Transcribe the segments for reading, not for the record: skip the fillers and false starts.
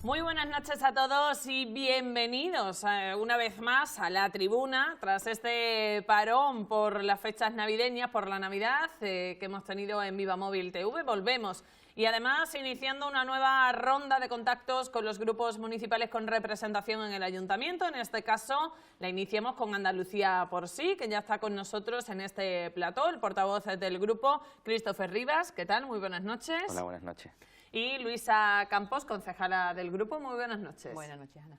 Muy buenas noches a todos y bienvenidos una vez más a La Tribuna, tras este parón por las fechas navideñas, por la Navidad que hemos tenido en Viva Móvil TV. Volvemos y además iniciando una nueva ronda de contactos con los grupos municipales con representación en el Ayuntamiento. En este caso la iniciamos con Andalucía por sí, que ya está con nosotros en este plató, el portavoz del grupo, Christopher Rivas. ¿Qué tal? Muy buenas noches. Hola, buenas noches. Y Luisa Campos, concejala del grupo. Muy buenas noches. Buenas noches, Ana.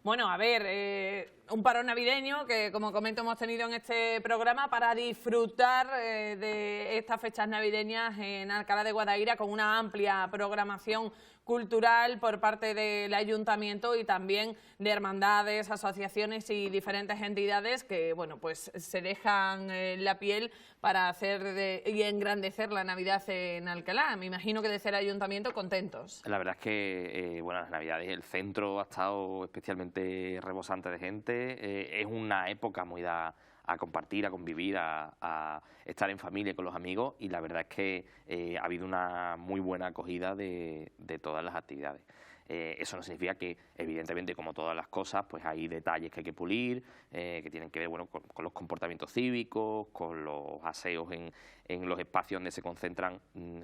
Bueno, a ver, un parón navideño que, como comento, hemos tenido en este programa para disfrutar de estas fechas navideñas en Alcalá de Guadaira, con una amplia programación cultural por parte del Ayuntamiento y también de hermandades, asociaciones y diferentes entidades que, bueno, pues se dejan la piel para hacer y engrandecer la Navidad en Alcalá. Me imagino que desde el Ayuntamiento contentos. La verdad es que, bueno, las Navidades, el centro ha estado especialmente rebosante de gente. Es una época muy a compartir, a convivir, a estar en familia con los amigos, y la verdad es que ha habido una muy buena acogida de todas las actividades. Eso no significa que, evidentemente, como todas las cosas, pues hay detalles que hay que pulir, que tienen que ver, bueno, con los comportamientos cívicos, con los aseos en los espacios donde se concentran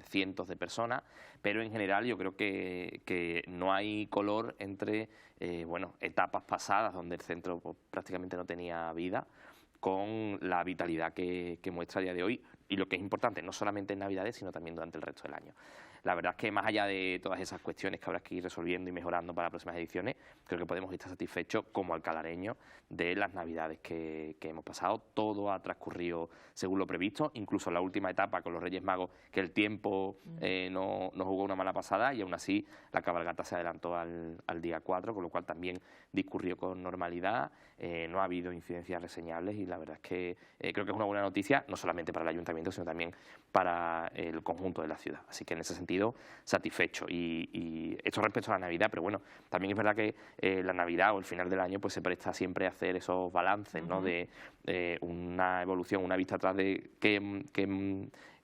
cientos de personas, pero en general yo creo que no hay color entre bueno, etapas pasadas donde el centro pues, prácticamente no tenía vida, con la vitalidad que muestra a día de hoy, y lo que es importante, no solamente en Navidades, sino también durante el resto del año. La verdad es que más allá de todas esas cuestiones que habrá que ir resolviendo y mejorando para las próximas ediciones, creo que podemos estar satisfechos como alcalareños de las Navidades que hemos pasado. Todo ha transcurrido según lo previsto, incluso en la última etapa con los Reyes Magos, que el tiempo no jugó una mala pasada, y aún así la cabalgata se adelantó al día 4, con lo cual también discurrió con normalidad. No ha habido incidencias reseñables, y la verdad es que creo que es una buena noticia, no solamente para el Ayuntamiento, sino también para el conjunto de la ciudad. Así que en ese sentido, satisfecho. Y esto respecto a la Navidad, pero bueno, también es verdad que la Navidad o el final del año pues se presta siempre a hacer esos balances, ¿no? De una evolución, una vista atrás de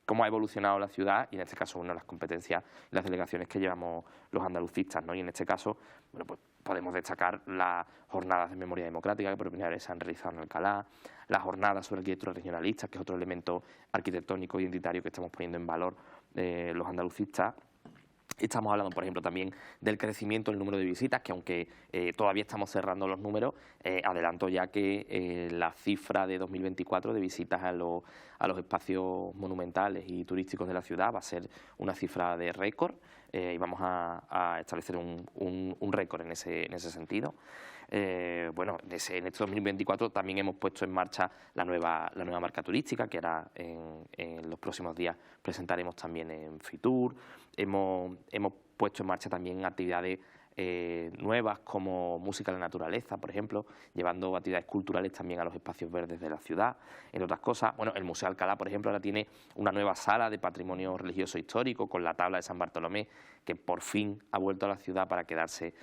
cómo ha evolucionado la ciudad, y en este caso, bueno, las competencias, las delegaciones que llevamos los andalucistas, ¿no? Y en este caso, bueno, pues podemos destacar las jornadas de memoria democrática que por primera vez se han realizado en Alcalá, las jornadas sobre arquitectura regionalista, que es otro elemento arquitectónico identitario que estamos poniendo en valor los andalucistas. Estamos hablando, por ejemplo, también del crecimiento del número de visitas, que aunque todavía estamos cerrando los números, adelanto ya que la cifra de 2024 de visitas a los espacios monumentales y turísticos de la ciudad va a ser una cifra de récord, y vamos a establecer un récord en ese sentido. Bueno, en este 2024 también hemos puesto en marcha la nueva marca turística, que ahora en los próximos días presentaremos también en Fitur. Hemos puesto en marcha también actividades nuevas como música en la naturaleza, por ejemplo, llevando actividades culturales también a los espacios verdes de la ciudad, entre otras cosas. Bueno, el Museo Alcalá, por ejemplo, ahora tiene una nueva sala de patrimonio religioso histórico con la tabla de San Bartolomé, que por fin ha vuelto a la ciudad para quedarse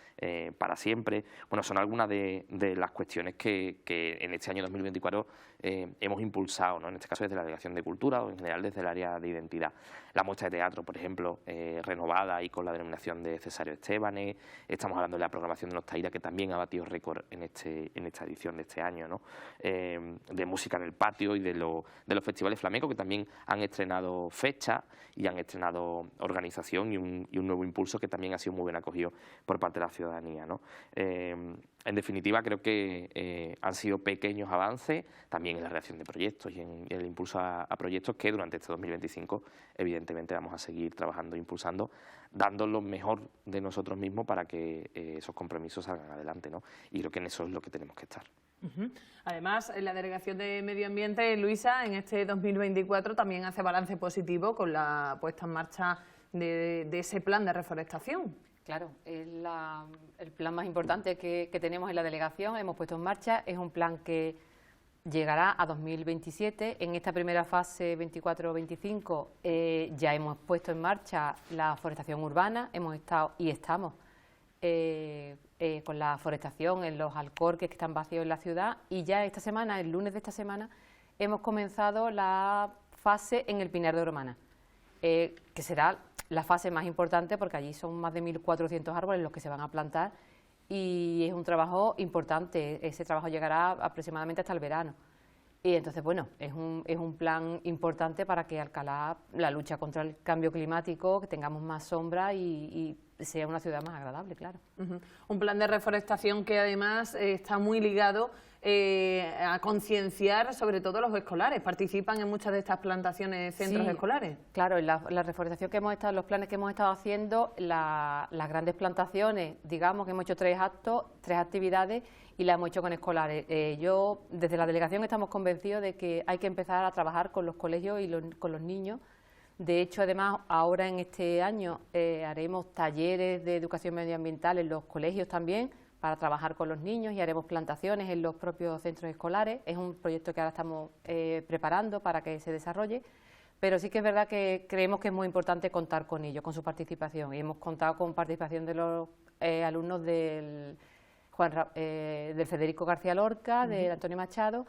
para siempre. Bueno, son algunas de las cuestiones que en este año 2024 hemos impulsado, ¿no? En este caso desde la Delegación de Cultura o en general desde el área de identidad. La muestra de teatro, por ejemplo, renovada y con la denominación de Cesario Estebanes. Estamos hablando de la programación de Nostalgia, que también ha batido récord en esta edición de este año, ¿no? De música en el patio y de los festivales flamencos, que también han estrenado fecha y han estrenado organización y un nuevo impulso que también ha sido muy bien acogido por parte de la ciudadanía, ¿no? En definitiva, creo que han sido pequeños avances también en la reacción de proyectos y en el impulso a proyectos que durante este 2025 evidentemente vamos a seguir trabajando e impulsando, dando lo mejor de nosotros mismos para que esos compromisos salgan adelante, ¿no? Y creo que en eso es lo que tenemos que estar. Además, la Delegación de Medio Ambiente, Luisa, en este 2024 también hace balance positivo con la puesta en marcha de ese plan de reforestación. Claro, es el plan más importante que tenemos en la delegación, hemos puesto en marcha, es un plan que llegará a 2027. En esta primera fase 24-25 ya hemos puesto en marcha la forestación urbana, hemos estado y estamos con la forestación en los alcorques que están vacíos en la ciudad, y ya esta semana, el lunes de esta semana, hemos comenzado la fase en el Pinar de Oromana, que será la fase más importante porque allí son más de 1.400 árboles los que se van a plantar y es un trabajo importante. Ese trabajo llegará aproximadamente hasta el verano. Y entonces, bueno, es un plan importante para que Alcalá, la lucha contra el cambio climático, que tengamos más sombra y sea una ciudad más agradable, claro. Un plan de reforestación que además está muy ligado a concienciar sobre todo a los escolares. ¿Participan en muchas de estas plantaciones centros escolares? Claro, en la reforestación que hemos estado, los planes que hemos estado haciendo, las grandes plantaciones, digamos que hemos hecho 3 actos, 3 actividades y las hemos hecho con escolares. Yo, desde la delegación, estamos convencidos de que hay que empezar a trabajar con los colegios y con los niños. De hecho, además, ahora en este año haremos talleres de educación medioambiental en los colegios también para trabajar con los niños y haremos plantaciones en los propios centros escolares. Es un proyecto que ahora estamos preparando para que se desarrolle, pero sí que es verdad que creemos que es muy importante contar con ellos, con su participación. Y hemos contado con participación de los alumnos del Federico García Lorca, del Antonio Machado,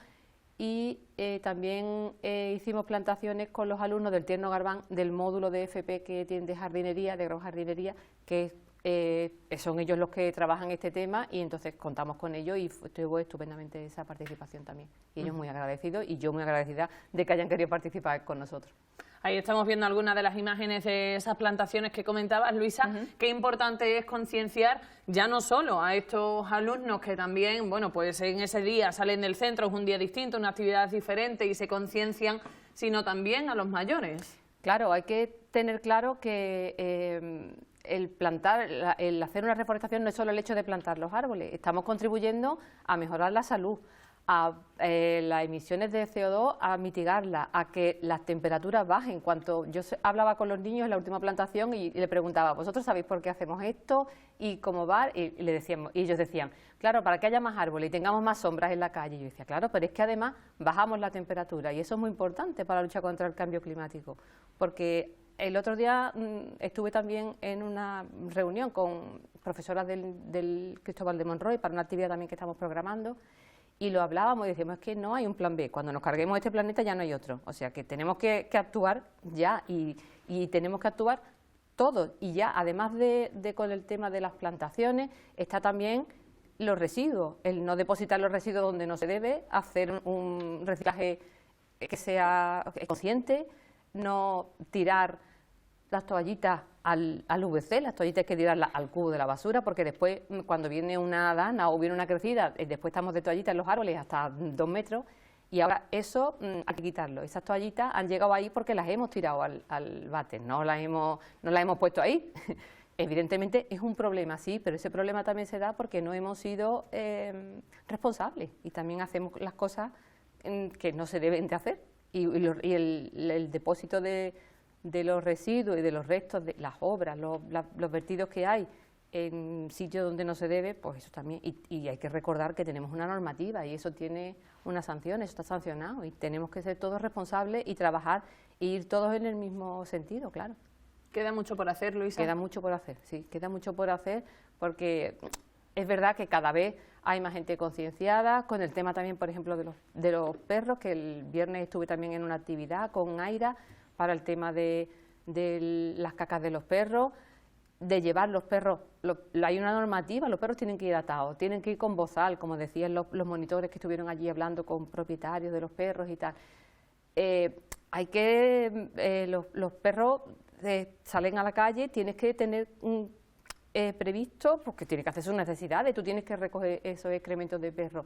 y también hicimos plantaciones con los alumnos del Tierno Garbán, del módulo de FP que tienen de jardinería, de agrojardinería, que son ellos los que trabajan este tema y entonces contamos con ellos y estuvo estupendamente esa participación también. Y ellos muy agradecidos y yo muy agradecida de que hayan querido participar con nosotros. Ahí estamos viendo algunas de las imágenes de esas plantaciones que comentabas, Luisa. Qué importante es concienciar ya no solo a estos alumnos que también, bueno, pues en ese día salen del centro, es un día distinto, una actividad diferente y se conciencian, sino también a los mayores. Claro, hay que tener claro que el plantar, el hacer una reforestación no es solo el hecho de plantar los árboles, estamos contribuyendo a mejorar la salud, a las emisiones de CO2, a mitigarlas, a que las temperaturas bajen. Cuando yo hablaba con los niños en la última plantación y le preguntaba, ¿vosotros sabéis por qué hacemos esto? ¿Y cómo va? Y ellos decían, claro, para que haya más árboles y tengamos más sombras en la calle. Y yo decía, claro, pero es que además bajamos la temperatura y eso es muy importante para la lucha contra el cambio climático, porque el otro día estuve también en una reunión con profesoras del Cristóbal de Monroy para una actividad también que estamos programando y lo hablábamos y decíamos, es que no hay un plan B, cuando nos carguemos este planeta ya no hay otro, o sea que tenemos que actuar ya y tenemos que actuar todos y ya, además de con el tema de las plantaciones, está también los residuos, el no depositar los residuos donde no se debe, hacer un reciclaje que sea consciente, no tirar las toallitas al VC, las toallitas hay que tirarlas al cubo de la basura, porque después, cuando viene una dana o viene una crecida, después estamos de toallitas en los árboles hasta 2 metros, y ahora eso hay que quitarlo. Esas toallitas han llegado ahí porque las hemos tirado al váter, no las hemos puesto ahí. Evidentemente es un problema, sí, pero ese problema también se da porque no hemos sido responsables y también hacemos las cosas que no se deben de hacer. Y el depósito de los residuos y de los restos de las obras, los vertidos que hay en sitios donde no se debe, pues eso también, y hay que recordar que tenemos una normativa y eso tiene una sanción, eso está sancionado y tenemos que ser todos responsables y trabajar e ir todos en el mismo sentido, claro. Queda mucho por hacer, Luisa. Queda mucho por hacer, sí, queda mucho por hacer porque es verdad que cada vez hay más gente concienciada con el tema también, por ejemplo, de los perros, que el viernes estuve también en una actividad con Aira para el tema de las cacas de los perros, de llevar los perros, hay una normativa, los perros tienen que ir atados, tienen que ir con bozal, como decían los monitores que estuvieron allí hablando con propietarios de los perros y tal. Hay que, los perros salen a la calle, tienes que tener previsto, porque tiene que hacer sus necesidades, tú tienes que recoger esos excrementos de perro.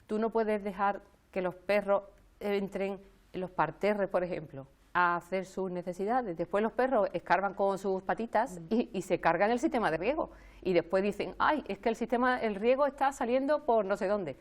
Tú no puedes dejar que los perros entren en los parterres, por ejemplo, a hacer sus necesidades. Después los perros escarban con sus patitas y se cargan el sistema de riego. Y después dicen, ay, es que el riego está saliendo por no sé dónde.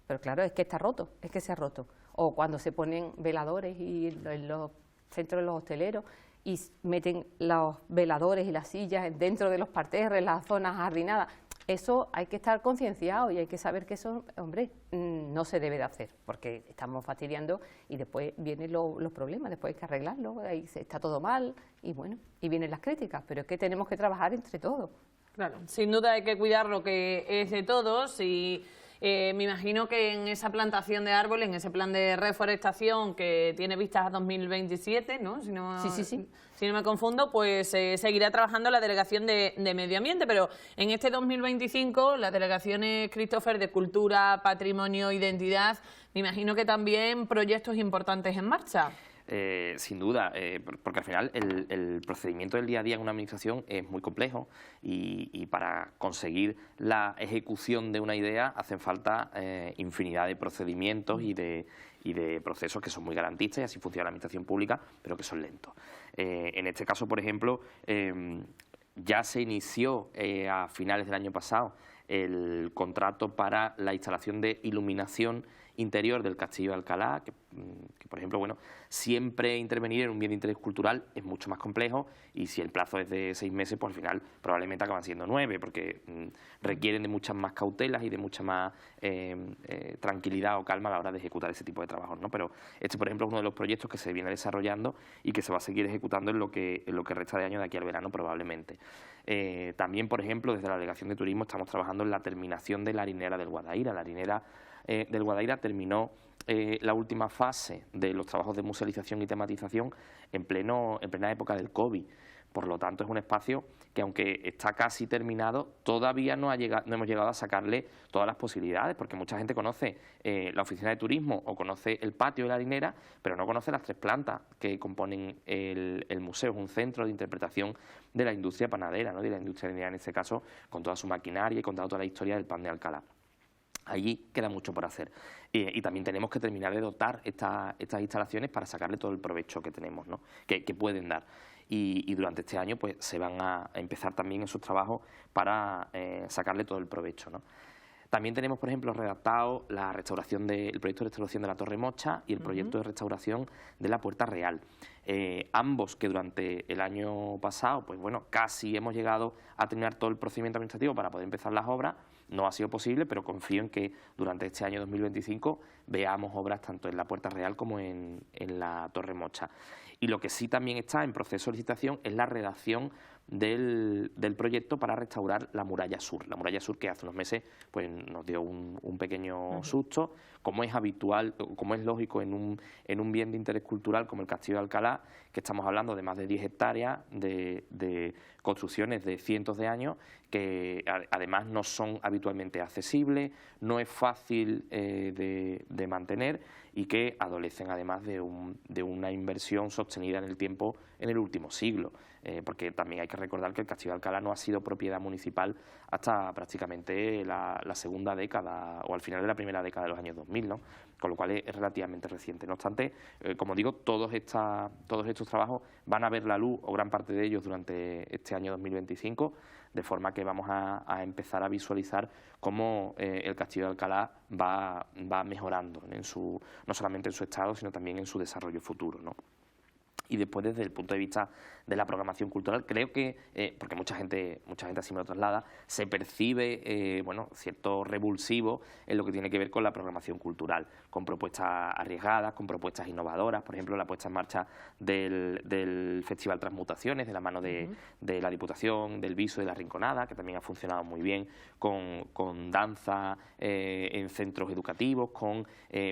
Pero claro, es que está roto, es que se ha roto. O cuando se ponen veladores y en los centros de los hosteleros y meten los veladores y las sillas dentro de los parterres, las zonas jardinadas. Eso hay que estar concienciado y hay que saber que eso, hombre, no se debe de hacer, porque estamos fastidiando y después vienen los problemas, después hay que arreglarlo, ahí está todo mal y bueno, y vienen las críticas, pero es que tenemos que trabajar entre todos. Claro, sin duda hay que cuidar lo que es de todos y Me imagino que en esa plantación de árboles, en ese plan de reforestación que tiene vistas a 2027, ¿no? Si no, Sí. Si no me confundo, pues seguirá trabajando la Delegación de Medio Ambiente, pero en este 2025 las delegaciones, Christopher, de Cultura, Patrimonio, Identidad, me imagino que también proyectos importantes en marcha. Sin duda, porque al final el procedimiento del día a día en una administración es muy complejo y para conseguir la ejecución de una idea hacen falta infinidad de procedimientos y de procesos que son muy garantistas y así funciona la administración pública, pero que son lentos. En este caso, por ejemplo, ya se inició a finales del año pasado el contrato para la instalación de iluminación interior del Castillo de Alcalá, que por ejemplo, bueno, siempre intervenir en un bien de interés cultural es mucho más complejo y si el plazo es de 6 meses, pues al final probablemente acaban siendo 9, porque requieren de muchas más cautelas y de mucha más tranquilidad o calma a la hora de ejecutar ese tipo de trabajos, ¿no? Pero este, por ejemplo, es uno de los proyectos que se viene desarrollando y que se va a seguir ejecutando en lo que resta de año de aquí al verano probablemente. También, por ejemplo, desde la Delegación de Turismo estamos trabajando en la terminación de la harinera del Guadaira. La harinera del Guadaira terminó la última fase de los trabajos de musealización y tematización en plena época del COVID. Por lo tanto, es un espacio que, aunque está casi terminado, todavía no hemos llegado a sacarle todas las posibilidades, porque mucha gente conoce la oficina de turismo o conoce el patio de la harinera, pero no conoce las 3 plantas que componen el museo. Es un centro de interpretación de la industria panadera, ¿no? De la industria harinera en este caso, con toda su maquinaria y con toda la historia del pan de Alcalá. Allí queda mucho por hacer y también tenemos que terminar de dotar estas instalaciones para sacarle todo el provecho que tenemos, ¿no? que pueden dar. Y durante este año pues se van a empezar también esos trabajos para sacarle todo el provecho, ¿no? También tenemos, por ejemplo, redactado el proyecto de restauración de la Torre Mocha y el proyecto de restauración de la Puerta Real. Ambos que durante el año pasado, pues bueno, casi hemos llegado a terminar todo el procedimiento administrativo para poder empezar las obras. No ha sido posible, pero confío en que durante este año 2025 veamos obras tanto en la Puerta Real como en la Torre Mocha. Y lo que sí también está en proceso de licitación es la redacción del proyecto para restaurar la Muralla Sur. La Muralla Sur que hace unos meses pues, nos dio un pequeño susto, como es habitual, como es lógico en un bien de interés cultural como el Castillo de Alcalá, que estamos hablando de más de 10 hectáreas de construcciones de cientos de años que además no son habitualmente accesibles, no es fácil de mantener y que adolecen además de una inversión sostenida en el tiempo en el último siglo, porque también hay que recordar que el Castillo de Alcalá no ha sido propiedad municipal hasta prácticamente la segunda década o al final de la primera década de los años 2000, ¿no? Con lo cual es relativamente reciente. No obstante, como digo, todos estos trabajos van a ver la luz, o gran parte de ellos, durante este año 2025, de forma que vamos a empezar a visualizar cómo el Castillo de Alcalá va mejorando no solamente en su estado, sino también en su desarrollo futuro, ¿no? Y después, desde el punto de vista de la programación cultural, creo que, porque mucha gente así me lo traslada, se percibe cierto revulsivo en lo que tiene que ver con la programación cultural, con propuestas arriesgadas, con propuestas innovadoras, por ejemplo, la puesta en marcha del Festival Transmutaciones, de la mano de la Diputación, del Viso y de la Rinconada, que también ha funcionado muy bien, con danza en centros educativos, con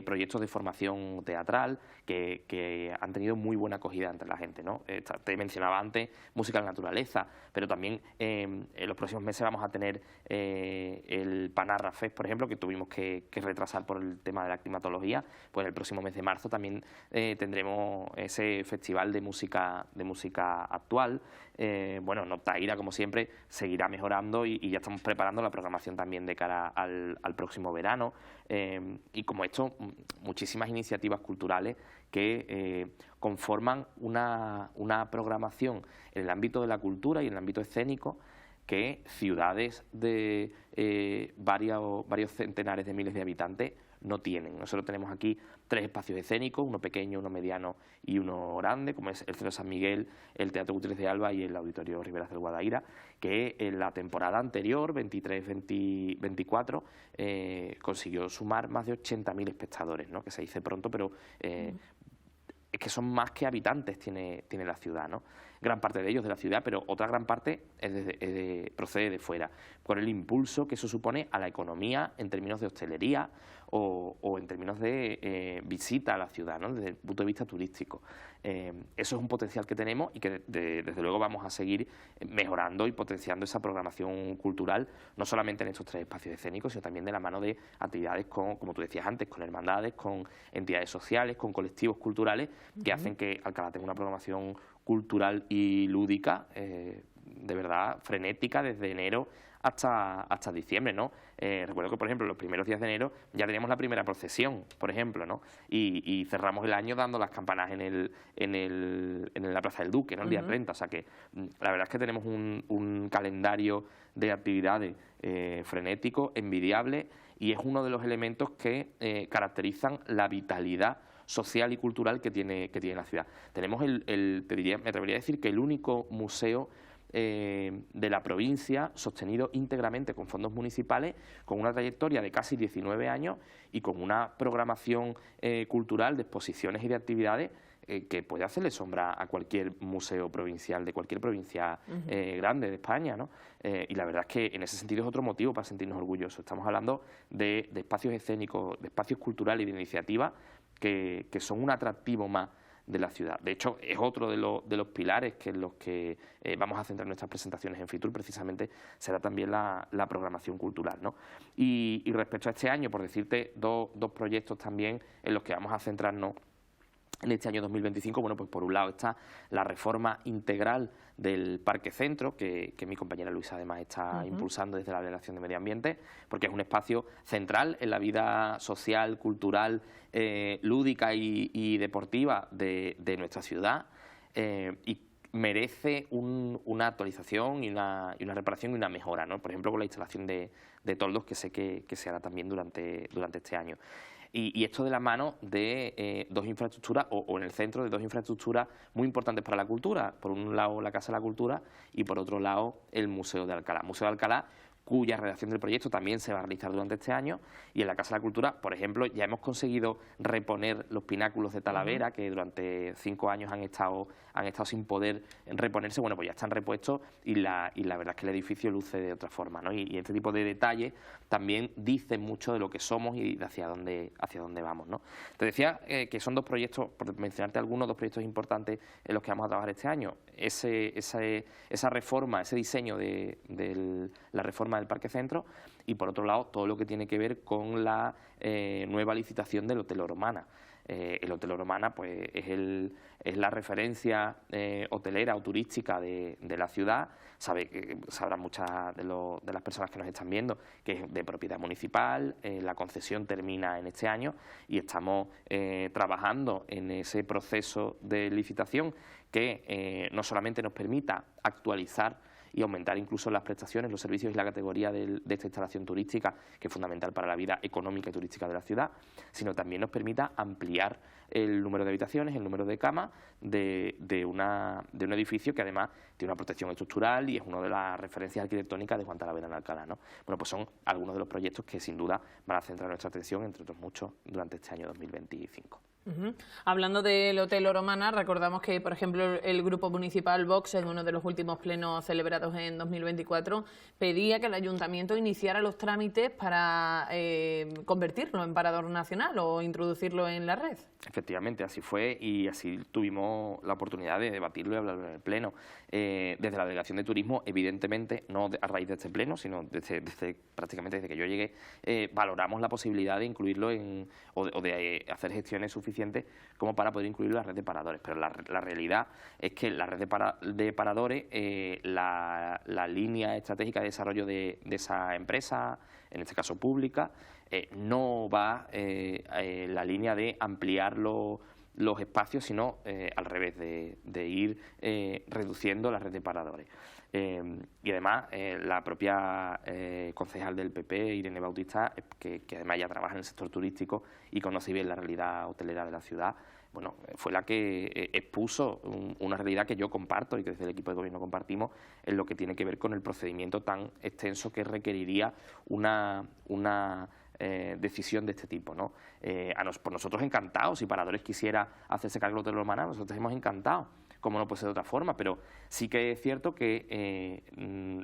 proyectos de formación teatral, que han tenido muy buena acogida entre la gente, ¿no? Te mencionaba antes música de la naturaleza, pero también en los próximos meses vamos a tener el Panarra Fest, por ejemplo, que tuvimos que retrasar por el tema de la climatología. Pues el próximo mes de marzo también tendremos ese festival de música actual. Noctaira, como siempre, seguirá mejorando y ya estamos preparando la programación también de cara al próximo verano. Y como esto, muchísimas iniciativas culturales que conforman una programación en el ámbito de la cultura y en el ámbito escénico que ciudades de varios centenares de miles de habitantes no tienen. Nosotros tenemos aquí 3 espacios escénicos, uno pequeño, uno mediano y uno grande, como es el Centro San Miguel, el Teatro Gutiérrez de Alba y el Auditorio Riberas del Guadaira, que en la temporada anterior, 23-24, consiguió sumar más de 80.000 espectadores, ¿no? Que se dice pronto, pero es que son más que habitantes tiene la ciudad, ¿no? gran parte de ellos de la ciudad, pero otra gran parte procede de fuera, por el impulso que eso supone a la economía en términos de hostelería o en términos de visita a la ciudad, ¿no? Desde el punto de vista turístico. Eso es un potencial que tenemos y que desde luego vamos a seguir mejorando y potenciando esa programación cultural, no solamente en estos 3 espacios escénicos, sino también de la mano de actividades como tú decías antes, con hermandades, con entidades sociales, con colectivos culturales que hacen que Alcalá tenga una programación cultural y lúdica de verdad frenética desde enero hasta diciembre, ¿no? Recuerdo que, por ejemplo, los primeros días de enero ya teníamos la primera procesión, por ejemplo, ¿no? Y cerramos el año dando las campanas en la Plaza del Duque, ¿no? El día 30, o sea que la verdad es que tenemos un calendario de actividades frenético, envidiable, y es uno de los elementos que caracterizan la vitalidad social y cultural que tiene la ciudad. Tenemos me atrevería a decir que el único museo de la provincia, sostenido íntegramente con fondos municipales, con una trayectoria de casi 19 años y con una programación cultural de exposiciones y de actividades que puede hacerle sombra a cualquier museo provincial de cualquier provincia grande de España, ¿no? Y la verdad es que en ese sentido es otro motivo para sentirnos orgullosos. Estamos hablando de espacios escénicos, de espacios culturales y de iniciativas que son un atractivo más de la ciudad. De hecho, es otro de los pilares que en los que vamos a centrar nuestras presentaciones en Fitur, precisamente será también la programación cultural, ¿no? Y respecto a este año, por decirte dos proyectos también en los que vamos a centrarnos en este año 2025, bueno, pues por un lado está la reforma integral del Parque Centro, que mi compañera Luisa además está impulsando desde la Delegación de Medio Ambiente, porque es un espacio central en la vida social, cultural, lúdica y deportiva de nuestra ciudad, y merece una actualización y una reparación y una mejora, ¿no? Por ejemplo, con la instalación de toldos, que sé que se hará también durante este año. Y esto de la mano de dos infraestructuras, o en el centro de dos infraestructuras muy importantes para la cultura. Por un lado, la Casa de la Cultura y por otro lado, el Museo de Alcalá. Museo de Alcalá, cuya redacción del proyecto también se va a realizar durante este año, y en la Casa de la Cultura, por ejemplo, ya hemos conseguido reponer los pináculos de Talavera, que durante 5 años han estado sin poder reponerse. Bueno, pues ya están repuestos y la verdad es que el edificio luce de otra forma, ¿no? Y este tipo de detalles también dicen mucho de lo que somos y de hacia dónde vamos, ¿no? Te decía que son 2 proyectos, por mencionarte algunos, 2 proyectos importantes en los que vamos a trabajar este año. Esa reforma, ese diseño de la reforma del Parque Centro, y por otro lado todo lo que tiene que ver con la nueva licitación del Hotel Oromana. El Hotel Oromana pues es la referencia hotelera o turística de la ciudad. Sabrán muchas de las personas que nos están viendo que es de propiedad municipal. La concesión termina en este año y estamos trabajando en ese proceso de licitación que no solamente nos permita actualizar y aumentar incluso las prestaciones, los servicios y la categoría de esta instalación turística, que es fundamental para la vida económica y turística de la ciudad, sino también nos permita ampliar el número de habitaciones, el número de camas de un edificio que además tiene una protección estructural y es una de las referencias arquitectónicas de Juan Talavera en Alcalá, ¿no? Bueno, pues son algunos de los proyectos que sin duda van a centrar nuestra atención, entre otros muchos, durante este año 2025. Hablando del Hotel Oromana, recordamos que, por ejemplo, el Grupo Municipal Vox, en uno de los últimos plenos celebrados en 2024, pedía que el Ayuntamiento iniciara los trámites para convertirlo en parador nacional o introducirlo en la red. Efectivamente, así fue y así tuvimos la oportunidad de debatirlo y hablarlo en el Pleno. Desde la Delegación de Turismo, evidentemente, no a raíz de este Pleno, sino prácticamente desde que yo llegué, valoramos la posibilidad de incluirlo o de hacer gestiones suficientes como para poder incluirlo en la red de paradores. Pero la realidad es que la red de paradores, la línea estratégica de desarrollo de esa empresa, en este caso pública, no va la línea de ampliar los espacios, sino al revés, de ir reduciendo la red de paradores. Y además, la propia concejal del PP, Irene Bautista, que además ya trabaja en el sector turístico y conoce bien la realidad hotelera de la ciudad, bueno, fue la que expuso una realidad que yo comparto y que desde el equipo de gobierno compartimos, en lo que tiene que ver con el procedimiento tan extenso que requeriría una decisión de este tipo, ¿no? Por nosotros encantados, si Paradores quisiera hacerse cargo del Hotel Oromana, nosotros hemos encantado, como no puede ser de otra forma, pero sí que es cierto que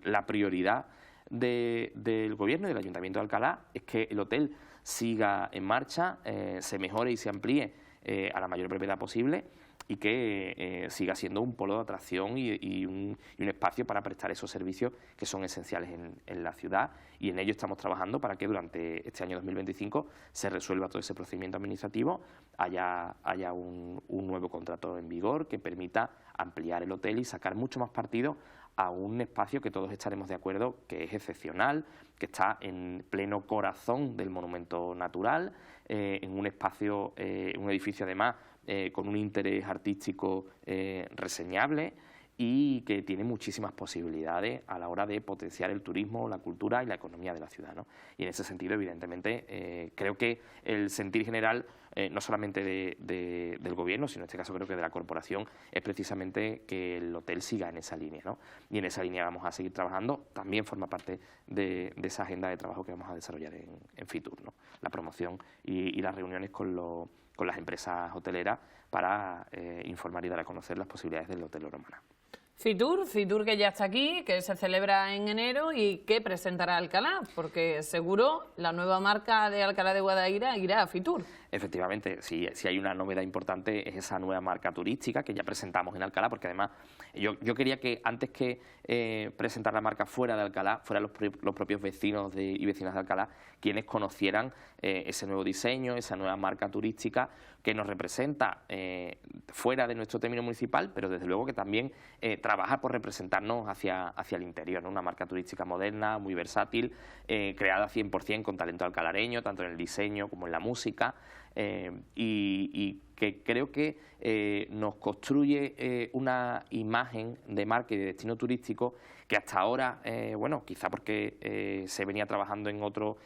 la prioridad del Gobierno y del Ayuntamiento de Alcalá es que el hotel siga en marcha, se mejore y se amplíe a la mayor brevedad posible y que siga siendo un polo de atracción y un espacio para prestar esos servicios que son esenciales en la ciudad, y en ello estamos trabajando para que durante este año 2025 se resuelva todo ese procedimiento administrativo, haya un nuevo contrato en vigor que permita ampliar el hotel y sacar mucho más partido a un espacio que todos estaremos de acuerdo que es excepcional, que está en pleno corazón del monumento natural, en un espacio, un edificio además con un interés artístico reseñable y que tiene muchísimas posibilidades a la hora de potenciar el turismo, la cultura y la economía de la ciudad, ¿no? Y en ese sentido, evidentemente, creo que el sentir general, no solamente del Gobierno, sino en este caso creo que de la corporación, es precisamente que el hotel siga en esa línea, ¿no? Y en esa línea vamos a seguir trabajando. También forma parte de esa agenda de trabajo que vamos a desarrollar en Fitur, ¿no? La promoción y las reuniones con las empresas hoteleras para informar y dar a conocer las posibilidades del Hotel Oromana. Fitur que ya está aquí, que se celebra en enero y que presentará Alcalá, porque seguro la nueva marca de Alcalá de Guadaira irá a Fitur. Efectivamente, si hay una novedad importante es esa nueva marca turística que ya presentamos en Alcalá, porque además yo quería que antes que presentar la marca fuera de Alcalá, fueran los propios vecinos y vecinas de Alcalá quienes conocieran ese nuevo diseño, esa nueva marca turística que nos representa fuera de nuestro término municipal, pero desde luego que también trabaja por representarnos hacia el interior, ¿no? Una marca turística moderna, muy versátil, creada 100% con talento alcalareño, tanto en el diseño como en la música, y que creo que nos construye una imagen de marca y de destino turístico que hasta ahora, bueno, quizá porque se venía trabajando en otros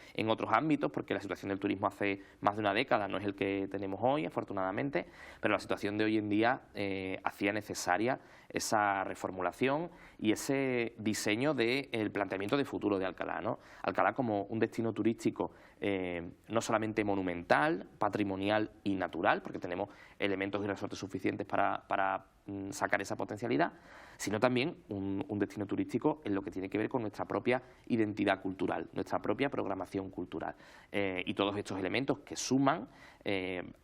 ámbitos, porque la situación del turismo hace más de una década no es el que tenemos hoy, afortunadamente, pero la situación de hoy en día hacía necesaria esa reformulación y ese diseño del planteamiento de futuro de Alcalá, ¿no? Alcalá como un destino turístico no solamente monumental, patrimonial y natural, porque tenemos elementos y resortes suficientes para sacar esa potencialidad, sino también un destino turístico en lo que tiene que ver con nuestra propia identidad cultural, nuestra propia programación cultural. Y todos estos elementos que suman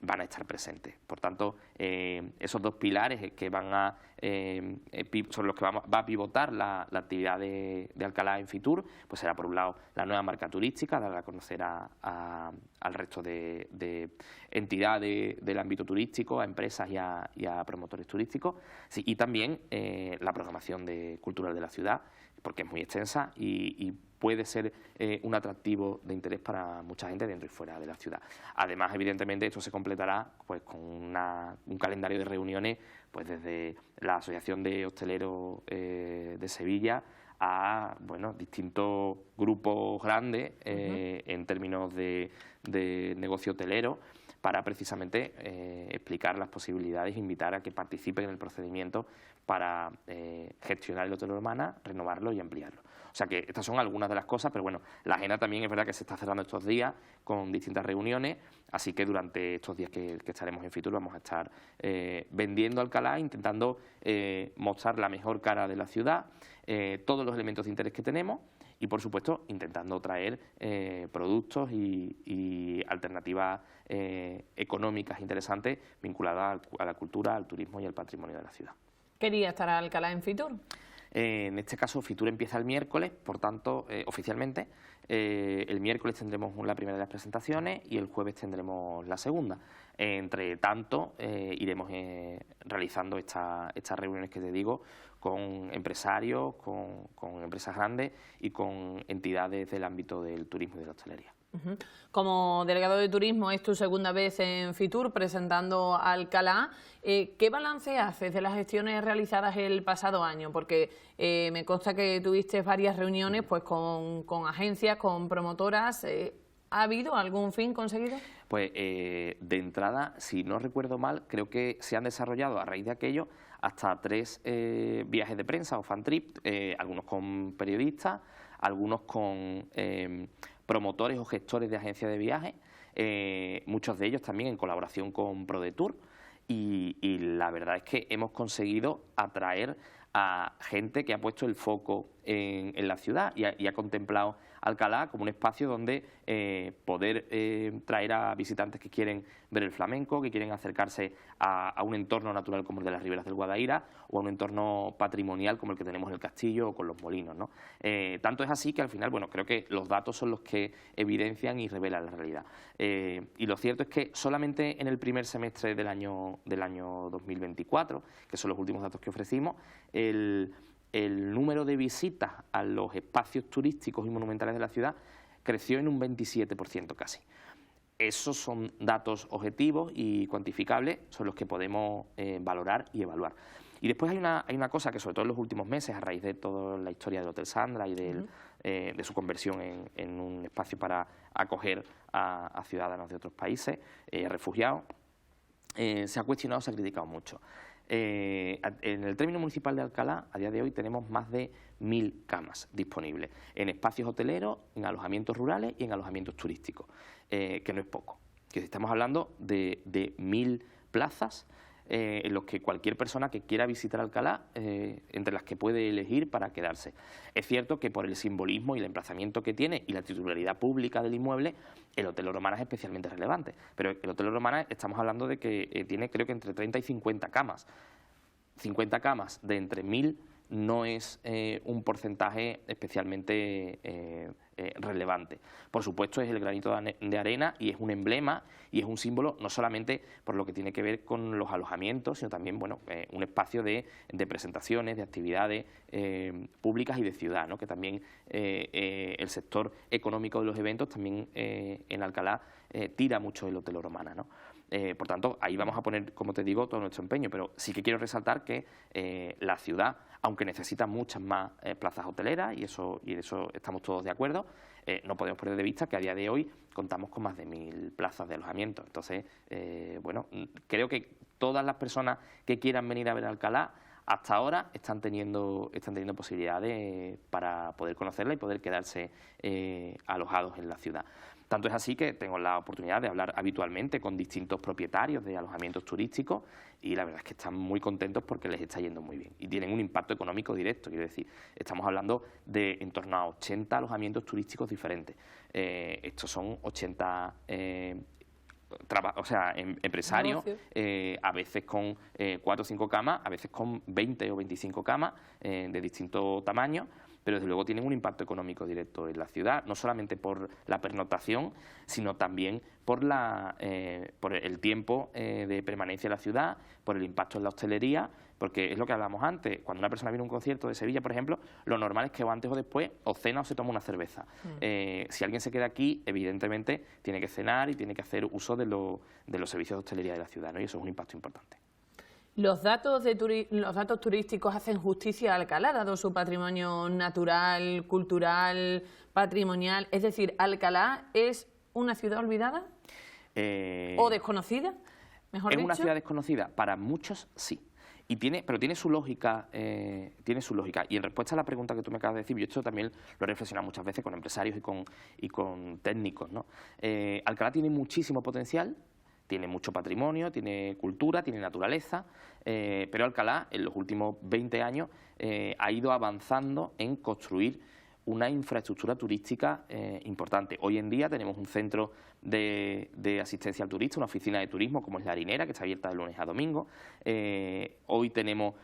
van a estar presentes. Por tanto, esos dos pilares que van sobre los que va a pivotar la actividad de Alcalá en Fitur, pues será por un lado la nueva marca turística, dar a conocer al resto de entidades del ámbito turístico, a empresas y a promotores turísticos, sí, y también la programación cultural de la ciudad, porque es muy extensa y puede ser un atractivo de interés para mucha gente dentro y fuera de la ciudad. Además, evidentemente, esto se completará pues con un calendario de reuniones pues desde la Asociación de Hosteleros de Sevilla a distintos grupos grandes en términos de negocio hotelero, para precisamente explicar las posibilidades e invitar a que participen en el procedimiento para gestionar el Hotel Oromana, renovarlo y ampliarlo. O sea que estas son algunas de las cosas, pero bueno, la agenda también es verdad que se está cerrando estos días con distintas reuniones, así que durante estos días que estaremos en Fitur vamos a estar vendiendo Alcalá, intentando mostrar la mejor cara de la ciudad, todos los elementos de interés que tenemos y, por supuesto, intentando traer productos y alternativas económicas interesantes vinculadas a la cultura, al turismo y al patrimonio de la ciudad. ¿Qué día estará Alcalá en Fitur? En este caso, Fitur empieza el miércoles, por tanto, oficialmente, el miércoles tendremos la primera de las presentaciones y el jueves tendremos la segunda. Entre tanto, iremos realizando estas reuniones que te digo con empresarios, con empresas grandes y con entidades del ámbito del turismo y de la hostelería. Como delegado de turismo, es tu segunda vez en Fitur presentando Alcalá. ¿Qué balance haces de las gestiones realizadas el pasado año? Porque me consta que tuviste varias reuniones pues con agencias, con promotoras. ¿Ha habido algún fin conseguido? Pues de entrada, si no recuerdo mal, creo que se han desarrollado a raíz de aquello hasta 3 viajes de prensa o fan trip, algunos con periodistas, algunos con promotores o gestores de agencias de viajes, muchos de ellos también en colaboración con ProDetour, y la verdad es que hemos conseguido atraer a gente que ha puesto el foco en la ciudad y ha contemplado Alcalá como un espacio donde poder traer a visitantes que quieren ver el flamenco, que quieren acercarse a un entorno natural como el de las riberas del Guadaíra o a un entorno patrimonial como el que tenemos en el castillo o con los molinos, ¿no? Tanto es así que al final, bueno, creo que los datos son los que evidencian y revelan la realidad. Y lo cierto es que solamente en el primer semestre del año 2024, que son los últimos datos que ofrecimos, el número de visitas a los espacios turísticos y monumentales de la ciudad creció en un 27% casi. Esos son datos objetivos y cuantificables, son los que podemos valorar y evaluar. Y después hay una cosa que, sobre todo en los últimos meses, a raíz de toda la historia del Hotel Sandra y de su conversión en un espacio para acoger a ciudadanos de otros países, refugiados, se ha cuestionado, se ha criticado mucho. En el término municipal de Alcalá, a día de hoy, tenemos más de 1000 camas disponibles en espacios hoteleros, en alojamientos rurales y en alojamientos turísticos, que no es poco. Que estamos hablando de 1000 plazas en los que cualquier persona que quiera visitar Alcalá, entre las que puede elegir para quedarse. Es cierto que por el simbolismo y el emplazamiento que tiene y la titularidad pública del inmueble, el Hotel Romana es especialmente relevante, pero el Hotel Romana estamos hablando de que tiene, creo que entre 30 y 50 camas. 50 camas de entre 1000 no es un porcentaje especialmente relevante. Por supuesto, es el granito de arena y es un emblema y es un símbolo no solamente por lo que tiene que ver con los alojamientos, sino también, bueno, un espacio de presentaciones, de actividades públicas y de ciudad, ¿no? Que también el sector económico de los eventos también en Alcalá tira mucho del Hotel Romana, ¿no? Por tanto, ahí vamos a poner, como te digo, todo nuestro empeño, pero sí que quiero resaltar que la ciudad, aunque necesita muchas más plazas hoteleras, y en eso estamos todos de acuerdo, no podemos perder de vista que a día de hoy contamos con más de 1000 plazas de alojamiento. Entonces, bueno, creo que todas las personas que quieran venir a ver Alcalá, hasta ahora están teniendo posibilidades para poder conocerla y poder quedarse alojados en la ciudad. Tanto es así que tengo la oportunidad de hablar habitualmente con distintos propietarios de alojamientos turísticos y la verdad es que están muy contentos porque les está yendo muy bien y tienen un impacto económico directo. Quiero decir, estamos hablando de en torno a 80 alojamientos turísticos diferentes. Estos son 80 empresarios, a veces con 4 o 5 camas, a veces con 20 o 25 camas de distinto tamaño, pero desde luego tienen un impacto económico directo en la ciudad, no solamente por la pernoctación, sino también por el tiempo de permanencia en la ciudad, por el impacto en la hostelería, porque es lo que hablábamos antes, cuando una persona viene a un concierto de Sevilla, por ejemplo, lo normal es que o antes o después o cena o se toma una cerveza. Si alguien se queda aquí, evidentemente tiene que cenar y tiene que hacer uso de los servicios de hostelería de la ciudad, ¿no? Y eso es un impacto importante. Los datos turísticos hacen justicia a Alcalá, dado su patrimonio natural, cultural, patrimonial. Es decir, ¿Alcalá es una ciudad olvidada o desconocida, mejor dicho? Es una ciudad desconocida, para muchos sí. Pero tiene su lógica, Y en respuesta a la pregunta que tú me acabas de decir, yo esto también lo he reflexionado muchas veces con empresarios y con técnicos, ¿no? Alcalá tiene muchísimo potencial, tiene mucho patrimonio, tiene cultura, tiene naturaleza, pero Alcalá en los últimos 20 años ha ido avanzando en construir una infraestructura turística importante. Hoy en día tenemos un centro de asistencia al turista, una oficina de turismo como es La Harinera, que está abierta de lunes a domingo. Hoy tenemos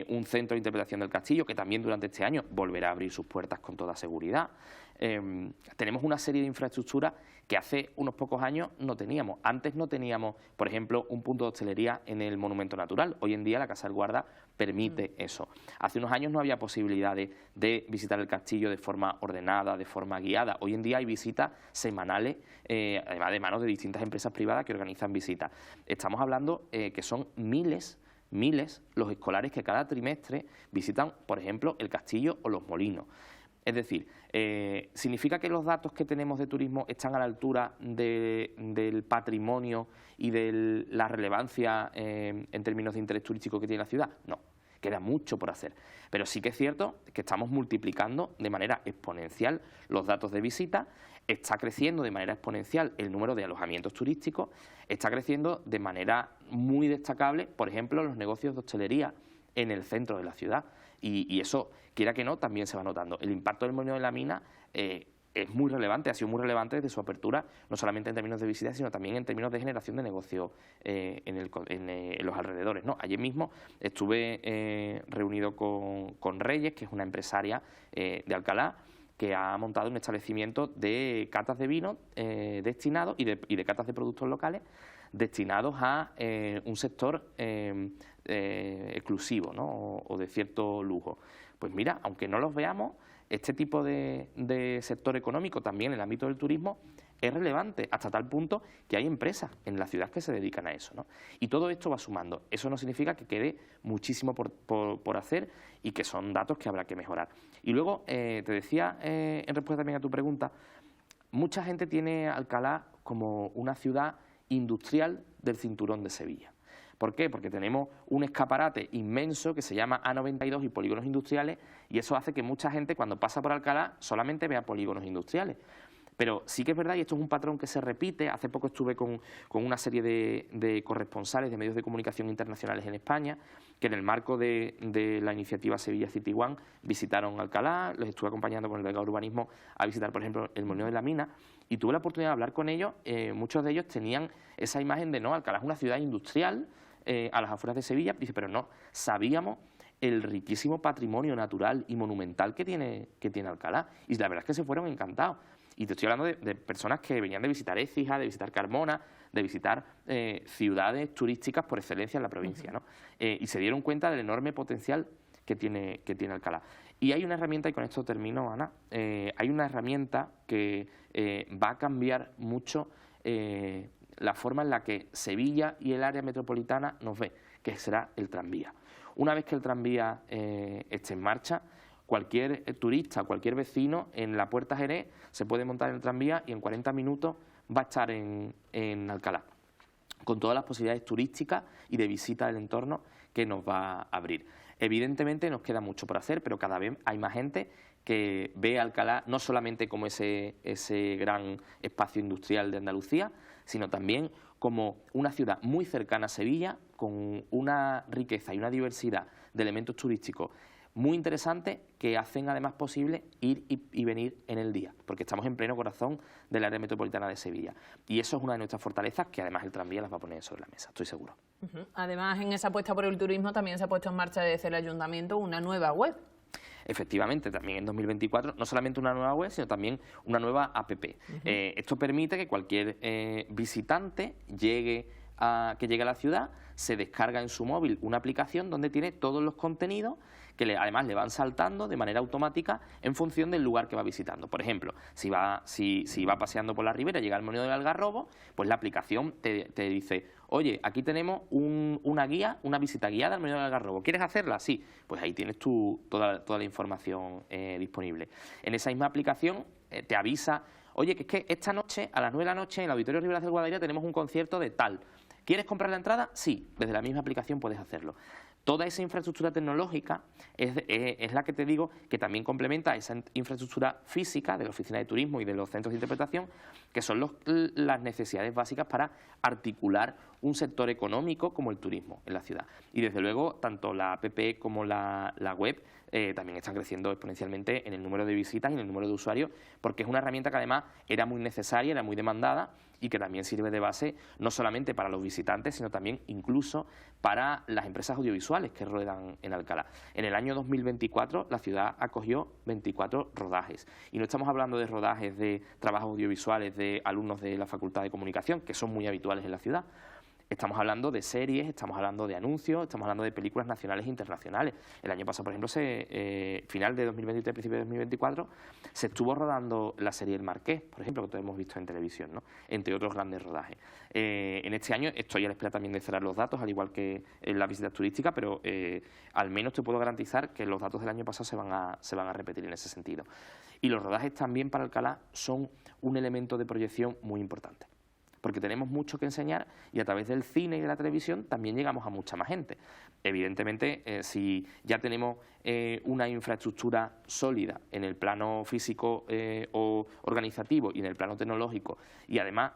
un centro de interpretación del castillo, que también durante este año volverá a abrir sus puertas con toda seguridad. Tenemos una serie de infraestructuras que hace unos pocos años no teníamos. Antes no teníamos, por ejemplo, un punto de hostelería en el Monumento Natural. Hoy en día la Casa del Guarda permite eso. Hace unos años no había posibilidades de visitar el castillo de forma ordenada, de forma guiada. Hoy en día hay visitas semanales, además de manos de distintas empresas privadas que organizan visitas. Estamos hablando que son miles los escolares que cada trimestre visitan, por ejemplo, el castillo o los molinos. Es decir, ¿significa que los datos que tenemos de turismo están a la altura del patrimonio y de la relevancia en términos de interés turístico que tiene la ciudad? No. queda mucho por hacer. Pero sí que es cierto que estamos multiplicando de manera exponencial los datos de visita, está creciendo de manera exponencial el número de alojamientos turísticos, está creciendo de manera muy destacable, por ejemplo, los negocios de hostelería en el centro de la ciudad. Y eso, quiera que no, también se va notando. El impacto del Molino de la Mina es muy relevante, ha sido muy relevante desde su apertura, no solamente en términos de visitas, sino también en términos de generación de negocio en los alrededores, ¿no? Ayer mismo estuve reunido con Reyes, que es una empresaria de Alcalá, que ha montado un establecimiento de catas de vino destinados y de catas de productos locales destinados a un sector exclusivo, ¿no? o de cierto lujo. Pues mira, aunque no los veamos, este tipo de sector económico también en el ámbito del turismo es relevante hasta tal punto que hay empresas en la ciudad que se dedican a eso, ¿no? Y todo esto va sumando. Eso no significa que quede muchísimo por hacer y que son datos que habrá que mejorar. Y luego, te decía, en respuesta también a tu pregunta, mucha gente tiene Alcalá como una ciudad industrial del cinturón de Sevilla. ¿Por qué? Porque tenemos un escaparate inmenso que se llama A92 y polígonos industriales, y eso hace que mucha gente cuando pasa por Alcalá solamente vea polígonos industriales. Pero sí que es verdad, y esto es un patrón que se repite, hace poco estuve con una serie de corresponsales de medios de comunicación internacionales en España, que en el marco de la iniciativa Sevilla City One visitaron Alcalá, los estuve acompañando con el delegado de urbanismo a visitar, por ejemplo, el Molino de la Mina, y tuve la oportunidad de hablar con ellos. Muchos de ellos tenían esa imagen de, no, Alcalá es una ciudad industrial a las afueras de Sevilla, dice, pero no, sabíamos el riquísimo patrimonio natural y monumental que tiene Alcalá, y la verdad es que se fueron encantados. Y te estoy hablando de personas que venían de visitar Écija, de visitar Carmona, de visitar ciudades turísticas por excelencia en la provincia, ¿no? Y se dieron cuenta del enorme potencial que tiene Alcalá. Y hay una herramienta, y con esto termino, Ana, hay una herramienta que va a cambiar mucho la forma en la que Sevilla y el área metropolitana nos ve, que será el tranvía. Una vez que el tranvía esté en marcha, cualquier turista, cualquier vecino en la Puerta Jerez se puede montar en el tranvía y en 40 minutos va a estar en Alcalá, con todas las posibilidades turísticas y de visita del entorno que nos va a abrir. Evidentemente nos queda mucho por hacer, pero cada vez hay más gente que ve Alcalá no solamente como ese gran espacio industrial de Andalucía, sino también como una ciudad muy cercana a Sevilla, con una riqueza y una diversidad de elementos turísticos muy interesantes que hacen además posible ir y venir en el día, porque estamos en pleno corazón del área metropolitana de Sevilla. Y eso es una de nuestras fortalezas que además el tranvía las va a poner sobre la mesa, estoy seguro. Además, en esa apuesta por el turismo también se ha puesto en marcha desde el Ayuntamiento una nueva web. Efectivamente, también en 2024, no solamente una nueva web, sino también una nueva APP. Esto permite que cualquier visitante que llegue a la ciudad se descarga en su móvil una aplicación donde tiene todos los contenidos que además le van saltando de manera automática en función del lugar que va visitando. Por ejemplo, si va paseando por la ribera y llega al Molino del Algarrobo, pues la aplicación te dice, oye, aquí tenemos una guía, una visita guiada al Molino del Algarrobo. ¿Quieres hacerla? Sí. Pues ahí tienes toda la información disponible. En esa misma aplicación te avisa, oye, que es que esta noche, a las 9 de la noche, en el Auditorio Ribera del Guadaira tenemos un concierto de tal. ¿Quieres comprar la entrada? Sí, desde la misma aplicación puedes hacerlo. Toda esa infraestructura tecnológica es la que te digo que también complementa esa infraestructura física de la Oficina de Turismo y de los centros de interpretación, que son las necesidades básicas para articular un sector económico como el turismo en la ciudad. Y desde luego, tanto la APP como la web también están creciendo exponencialmente en el número de visitas y en el número de usuarios, porque es una herramienta que además era muy necesaria, era muy demandada y que también sirve de base no solamente para los visitantes, sino también incluso para las empresas audiovisuales que ruedan en Alcalá. En el año 2024 la ciudad acogió 24 rodajes, y no estamos hablando de rodajes de trabajos audiovisuales de alumnos de la Facultad de Comunicación, que son muy habituales en la ciudad. Estamos hablando de series, estamos hablando de anuncios, estamos hablando de películas nacionales e internacionales. El año pasado, por ejemplo, final de 2023, principio de 2024, se estuvo rodando la serie El Marqués, por ejemplo, que todos hemos visto en televisión, ¿no? Entre otros grandes rodajes. En este año estoy a la espera también de cerrar los datos, al igual que en las visitas turísticas, pero al menos te puedo garantizar que los datos del año pasado se van a repetir en ese sentido. Y los rodajes también para Alcalá son un elemento de proyección muy importante, porque tenemos mucho que enseñar y a través del cine y de la televisión también llegamos a mucha más gente. Evidentemente, si ya tenemos una infraestructura sólida en el plano físico o organizativo y en el plano tecnológico, y además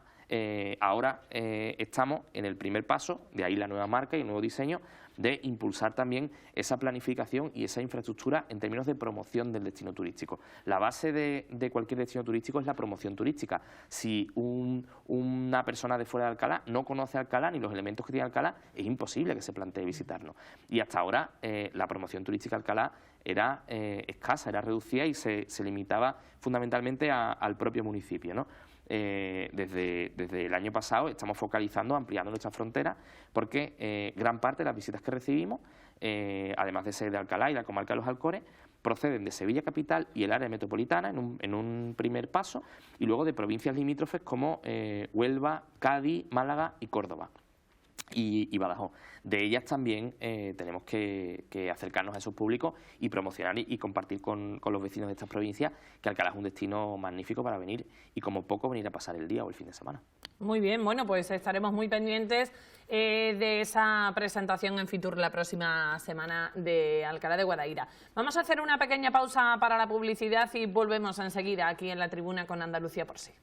ahora estamos en el primer paso, de ahí la nueva marca y el nuevo diseño, de impulsar también esa planificación y esa infraestructura en términos de promoción del destino turístico. La base de cualquier destino turístico es la promoción turística. Si una persona de fuera de Alcalá no conoce Alcalá ni los elementos que tiene Alcalá, es imposible que se plantee visitarnos. Y hasta ahora la promoción turística de Alcalá era escasa, era reducida y se limitaba fundamentalmente al propio municipio, ¿no? Desde el año pasado estamos focalizando, ampliando nuestras fronteras, porque gran parte de las visitas que recibimos, además de ser de Alcalá y la comarca de los Alcores, proceden de Sevilla capital y el área metropolitana en un primer paso, y luego de provincias limítrofes como Huelva, Cádiz, Málaga y Córdoba. Y Badajoz. De ellas también tenemos que acercarnos a esos públicos y promocionar y compartir con los vecinos de estas provincias que Alcalá es un destino magnífico para venir y como poco venir a pasar el día o el fin de semana. Muy bien, bueno, pues estaremos muy pendientes de esa presentación en Fitur la próxima semana de Alcalá de Guadaira. Vamos a hacer una pequeña pausa para la publicidad y volvemos enseguida aquí en la tribuna con Andalucía por sí.